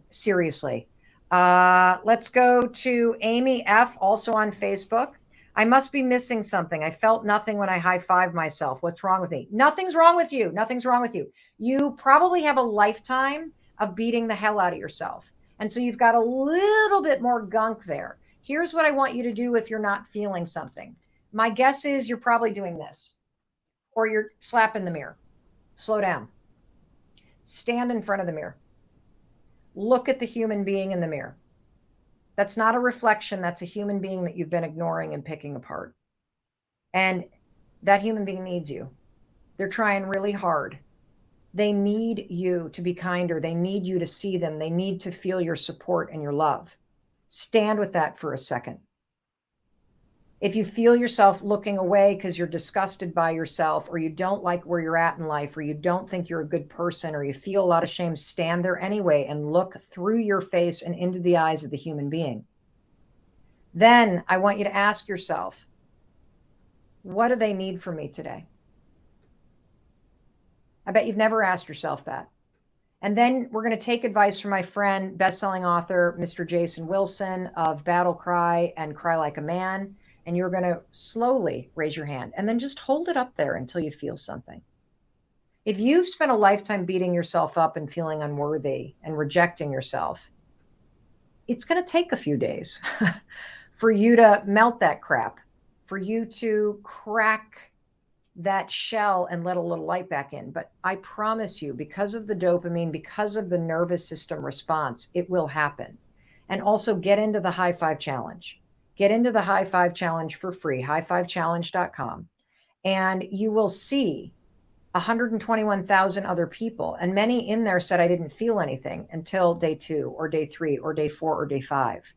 Seriously. Let's go to Amy F., also on Facebook. I must be missing something. I felt nothing when I high-fived myself. What's wrong with me? Nothing's wrong with you. Nothing's wrong with you. You probably have a lifetime of beating the hell out of yourself. And so you've got a little bit more gunk there. Here's what I want you to do if you're not feeling something. My guess is you're probably doing this, or you're slapping the mirror. Slow down. Stand in front of the mirror. Look at the human being in the mirror. That's not a reflection. That's a human being that you've been ignoring and picking apart. And that human being needs you. They're trying really hard. They need you to be kinder. They need you to see them. They need to feel your support and your love. Stand with that for a second. If you feel yourself looking away because you're disgusted by yourself, or you don't like where you're at in life, or you don't think you're a good person, or you feel a lot of shame, stand there anyway and look through your face and into the eyes of the human being. Then I want you to ask yourself, what do they need from me today? I bet you've never asked yourself that. And then we're going to take advice from my friend, best-selling author, Mr. Jason Wilson of Battle Cry and Cry Like a Man. And you're going to slowly raise your hand and then just hold it up there until you feel something. If you've spent a lifetime beating yourself up and feeling unworthy and rejecting yourself, it's going to take a few days for you to melt that crap, for you to crack that shell and let a little light back in. But I promise you, because of the dopamine, because of the nervous system response, it will happen. And also get into the High Five Challenge. Get into the High Five Challenge for free, highfivechallenge.com, and you will see 121,000 other people. And many in there said, I didn't feel anything until day 2 or day 3 or day 4 or day 5.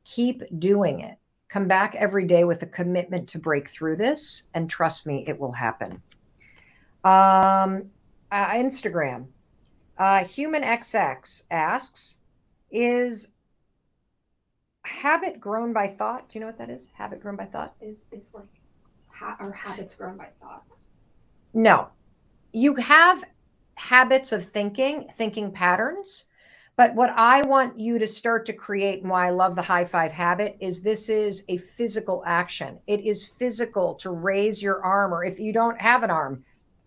Keep doing it. Come back every day with a commitment to break through this, and trust me, it will happen. Instagram. HumanXX asks, is habit grown by thought? Do you know what that is? Habit grown by thought? Is like, are habits grown by thoughts? No. You have habits of thinking patterns. But what I want you to start to create, and why I love the High Five Habit, is this is a physical action. It is physical to raise your arm, or if you don't have an arm,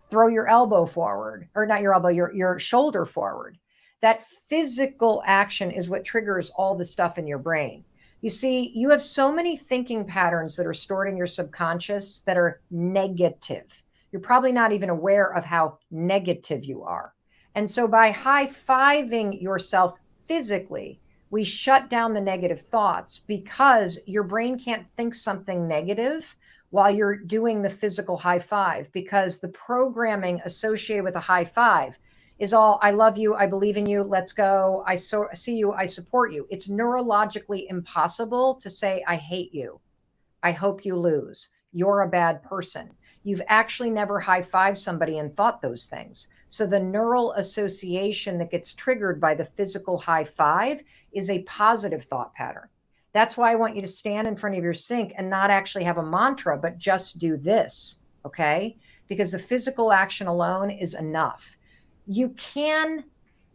throw your elbow forward, or not your elbow, your shoulder forward. That physical action is what triggers all the stuff in your brain. You see, you have so many thinking patterns that are stored in your subconscious that are negative. You're probably not even aware of how negative you are. And so by high-fiving yourself physically, we shut down the negative thoughts, because your brain can't think something negative while you're doing the physical high five, because the programming associated with a high five is all, I love you, I believe in you, let's go, see you, I support you. It's neurologically impossible to say, I hate you, I hope you lose, you're a bad person. You've actually never high-fived somebody and thought those things. So the neural association that gets triggered by the physical high five is a positive thought pattern. That's why I want you to stand in front of your sink and not actually have a mantra, but just do this, okay? Because the physical action alone is enough. You can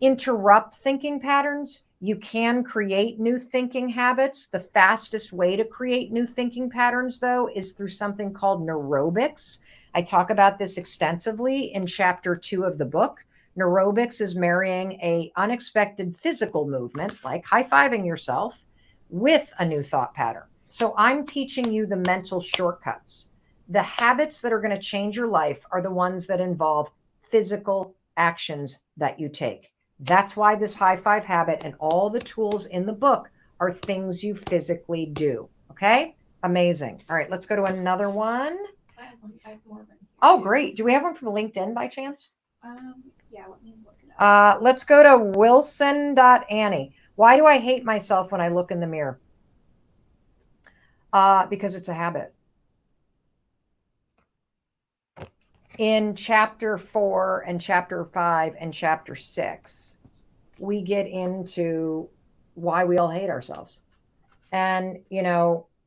interrupt thinking patterns. You can create new thinking habits. The fastest way to create new thinking patterns, though, is through something called neurobics. I talk about this extensively in chapter 2 of the book. Neurobics is marrying a unexpected physical movement, like high-fiving yourself, with a new thought pattern. So I'm teaching you the mental shortcuts. The habits that are going to change your life are the ones that involve physical actions that you take. That's why this high five habit and all the tools in the book are things you physically do. Okay? Amazing. All right, let's go to another one. I have more of them. Oh, great. Do we have one from LinkedIn by chance? Yeah, let me look it up. Let's go to wilson.annie. Why do I hate myself when I look in the mirror? Because it's a habit. In chapter 4 and chapter 5 and chapter 6, we get into why we all hate ourselves. And,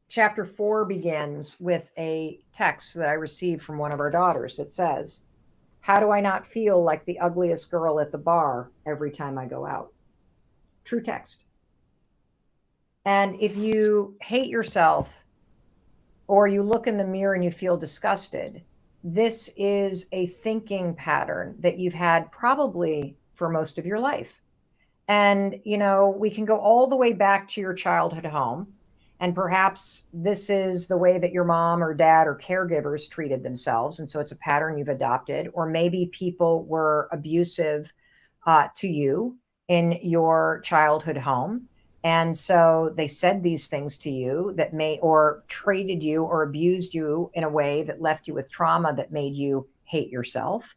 chapter 4 begins with a text that I received from one of our daughters. It says, how do I not feel like the ugliest girl at the bar every time I go out? True text. And if you hate yourself or you look in the mirror and you feel disgusted, this is a thinking pattern that you've had probably for most of your life. And, we can go all the way back to your childhood home. And perhaps this is the way that your mom or dad or caregivers treated themselves. And so it's a pattern you've adopted. Or maybe people were abusive to you in your childhood home. And so they said these things to you that or treated you or abused you in a way that left you with trauma that made you hate yourself.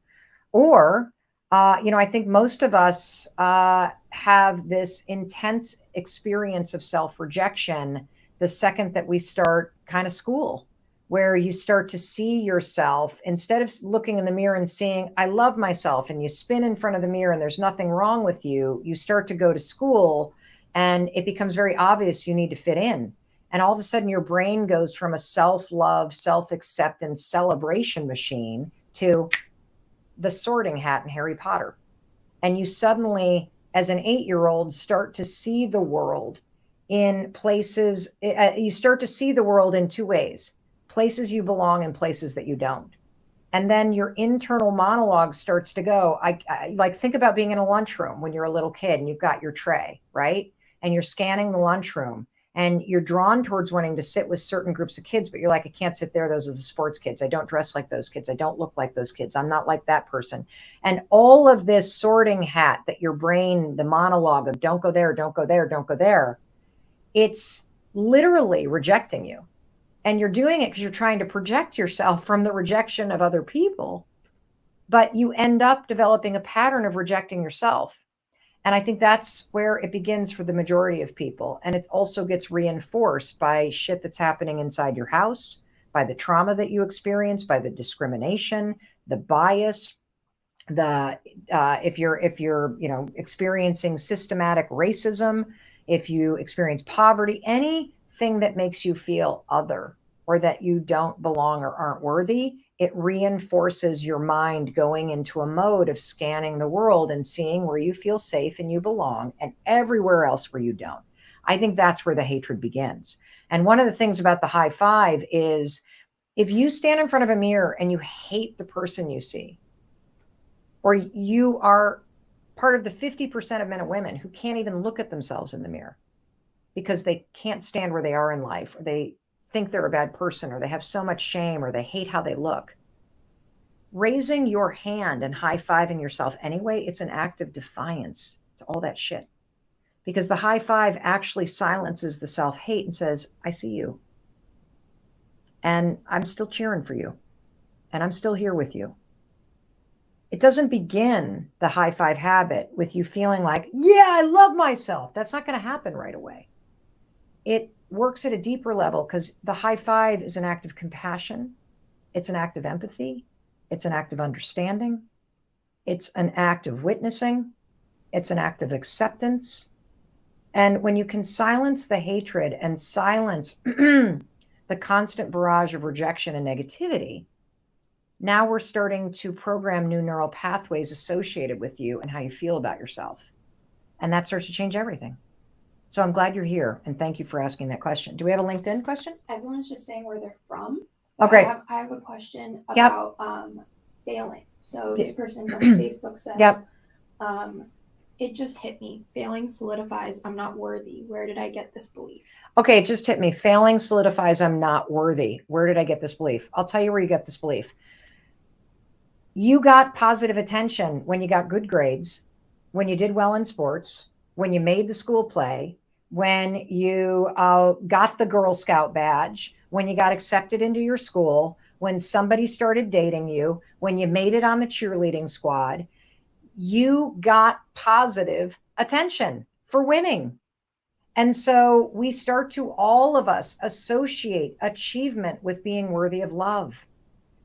Or, I think most of us have this intense experience of self-rejection the second that we start kind of school, where you start to see yourself instead of looking in the mirror and seeing, I love myself, and you spin in front of the mirror and there's nothing wrong with you. You start to go to school and it becomes very obvious you need to fit in. And all of a sudden your brain goes from a self-love, self-acceptance celebration machine to the sorting hat in Harry Potter. And you suddenly, as an 8-year-old, start to see the world in places, you start to see the world in 2 ways, places you belong and places that you don't. And then your internal monologue starts to go, I like, think about being in a lunchroom when you're a little kid and you've got your tray, right? And you're scanning the lunchroom and you're drawn towards wanting to sit with certain groups of kids, but you're like, I can't sit there. Those are the sports kids. I don't dress like those kids. I don't look like those kids. I'm not like that person. And all of this sorting hat that your brain, the monologue of don't go there, don't go there, don't go there, it's literally rejecting you. And you're doing it because you're trying to project yourself from the rejection of other people. But you end up developing a pattern of rejecting yourself. And I think that's where it begins for the majority of people. And it also gets reinforced by shit that's happening inside your house, by the trauma that you experience, by the discrimination, the bias, if you're experiencing systematic racism, if you experience poverty, anything that makes you feel other or that you don't belong or aren't worthy, it reinforces your mind going into a mode of scanning the world and seeing where you feel safe and you belong and everywhere else where you don't. I think that's where the hatred begins. And one of the things about the high five is if you stand in front of a mirror and you hate the person you see, or you are part of the 50% of men and women who can't even look at themselves in the mirror because they can't stand where they are in life, or they think they're a bad person, or they have so much shame, or they hate how they look. Raising your hand and high-fiving yourself anyway, it's an act of defiance to all that shit. Because the high five actually silences the self-hate and says, I see you. And I'm still cheering for you. And I'm still here with you. It doesn't begin, the high five habit, with you feeling like, yeah, I love myself. That's not going to happen right away. It works at a deeper level because the high five is an act of compassion. It's an act of empathy. It's an act of understanding. It's an act of witnessing. It's an act of acceptance. And when you can silence the hatred and silence the constant barrage of rejection and negativity, now we're starting to program new neural pathways associated with you and how you feel about yourself. And that starts to change everything. So I'm glad you're here, and thank you for asking that question. Do we have a LinkedIn question? Everyone's just saying where they're from. Oh, great. I have a question about failing. So this person from Facebook says, it just hit me. Failing solidifies I'm not worthy. Where did I get this belief? Okay, it just hit me. Failing solidifies I'm not worthy. Where did I get this belief? I'll tell you where you get this belief. You got positive attention when you got good grades, when you did well in sports, when you made the school play, when you got the Girl Scout badge, when you got accepted into your school, when somebody started dating you, when you made it on the cheerleading squad. You got positive attention for winning. And so we start to, all of us, associate achievement with being worthy of love.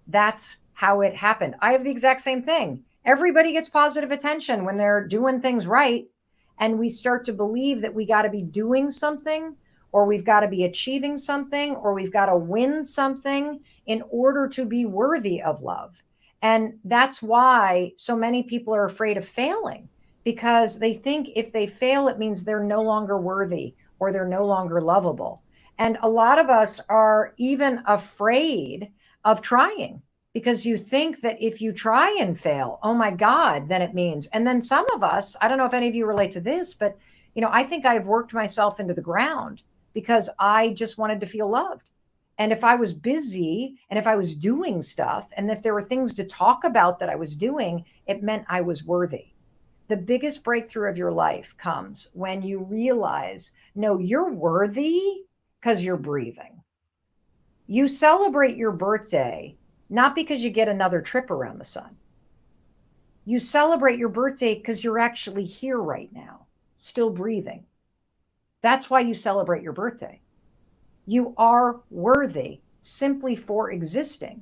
That's how it happened. I have the exact same thing. Everybody gets positive attention when they're doing things right. And we start to believe that we got to be doing something, or we've got to be achieving something, or we've got to win something in order to be worthy of love. And that's why so many people are afraid of failing, because they think if they fail, it means they're no longer worthy or they're no longer lovable. And a lot of us are even afraid of trying, because you think that if you try and fail, oh my God, then it means. And then some of us, I don't know if any of you relate to this, but I think I've worked myself into the ground because I just wanted to feel loved. And if I was busy and if I was doing stuff and if there were things to talk about that I was doing, it meant I was worthy. The biggest breakthrough of your life comes when you realize, no, you're worthy because you're breathing. You celebrate your birthday not because you get another trip around the sun. You celebrate your birthday because you're actually here right now, still breathing. That's why you celebrate your birthday. You are worthy simply for existing.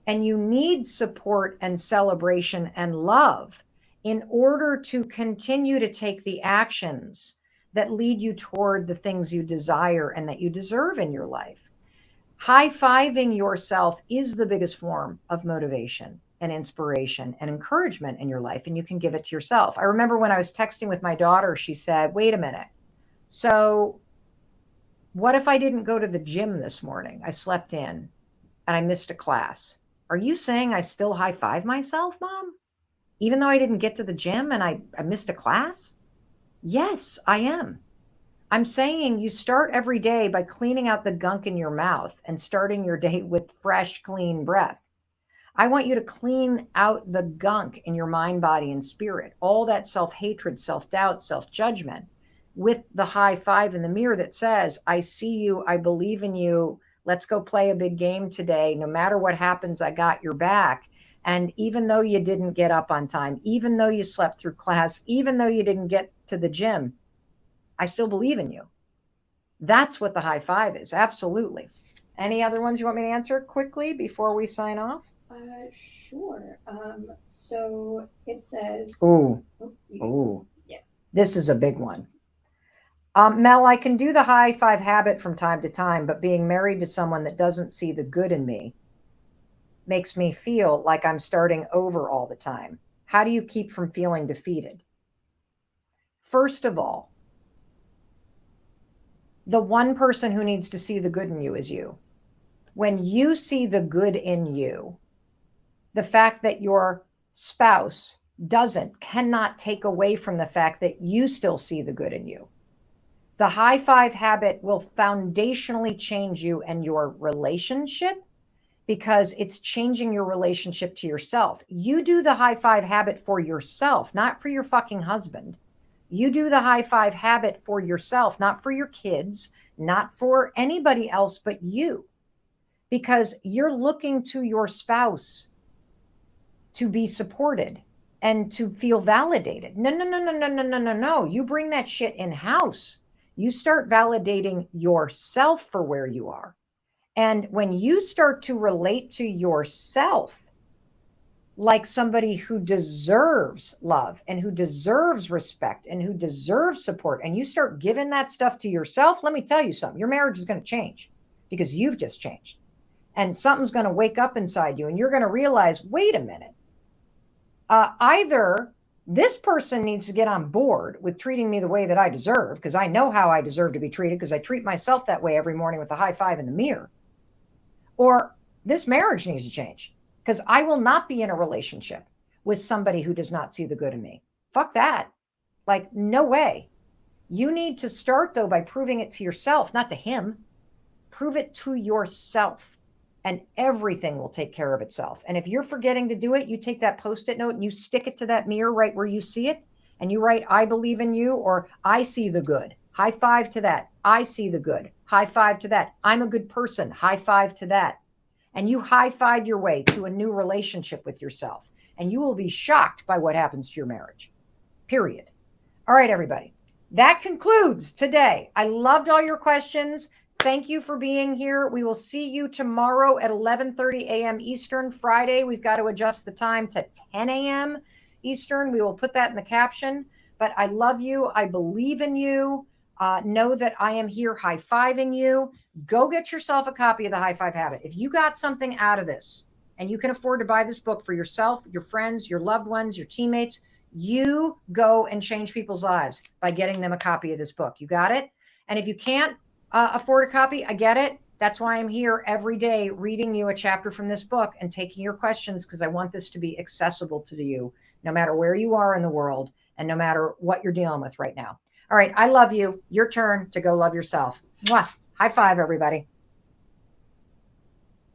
And you need support and celebration and love in order to continue to take the actions that lead you toward the things you desire and that you deserve in your life. High-fiving yourself is the biggest form of motivation and inspiration and encouragement in your life, and you can give it to yourself. I remember when I was texting with my daughter, she said, wait a minute. So what if I didn't go to the gym this morning? I slept in and I missed a class. Are you saying I still high-five myself, Mom? Even though I didn't get to the gym and I missed a class? Yes, I am. I'm saying you start every day by cleaning out the gunk in your mouth and starting your day with fresh, clean breath. I want you to clean out the gunk in your mind, body, and spirit, all that self-hatred, self-doubt, self-judgment, with the high five in the mirror that says, I see you, I believe in you, let's go play a big game today. No matter what happens, I got your back. And even though you didn't get up on time, even though you slept through class, even though you didn't get to the gym, I still believe in you. That's what the high five is. Absolutely. Any other ones you want me to answer quickly before we sign off? Sure. So it says. Yeah. This is a big one. Mel, I can do the high five habit from time to time, but being married to someone that doesn't see the good in me makes me feel like I'm starting over all the time. How do you keep from feeling defeated? First of all, the one person who needs to see the good in you is you. When you see the good in you, the fact that your spouse cannot take away from the fact that you still see the good in you. The high five habit will foundationally change you and your relationship, because it's changing your relationship to yourself. You do the high five habit for yourself, not for your fucking husband. You do the high five habit for yourself, not for your kids, not for anybody else but you, because you're looking to your spouse to be supported and to feel validated. No, no, no, no, no, no, no, no, no. You bring that shit in-house. You start validating yourself for where you are. And when you start to relate to yourself like somebody who deserves love and who deserves respect and who deserves support, and you start giving that stuff to yourself, let me tell you something, your marriage is going to change because you've just changed. And something's going to wake up inside you and you're going to realize, wait a minute, either this person needs to get on board with treating me the way that I deserve, because I know how I deserve to be treated because I treat myself that way every morning with a high five in the mirror, or this marriage needs to change. Because I will not be in a relationship with somebody who does not see the good in me. Fuck that. Like, no way. You need to start, though, by proving it to yourself, not to him. Prove it to yourself, and everything will take care of itself. And if you're forgetting to do it, you take that Post-it note and you stick it to that mirror right where you see it, and you write, I believe in you, or I see the good. High five to that. I see the good. High five to that. I'm a good person. High five to that. And you high five your way to a new relationship with yourself. And you will be shocked by what happens to your marriage. Period. All right, everybody. That concludes today. I loved all your questions. Thank you for being here. We will see you tomorrow at 11:30 a.m. Eastern. Friday, we've got to adjust the time to 10 a.m. Eastern. We will put that in the caption. But I love you. I believe in you. Know that I am here high-fiving you. Go get yourself a copy of The High Five Habit. If you got something out of this and you can afford to buy this book for yourself, your friends, your loved ones, your teammates, you go and change people's lives by getting them a copy of this book. You got it? And if you can't afford a copy, I get it. That's why I'm here every day reading you a chapter from this book and taking your questions, because I want this to be accessible to you no matter where you are in the world and no matter what you're dealing with right now. All right. I love you. Your turn to go love yourself. Mwah. High five, everybody.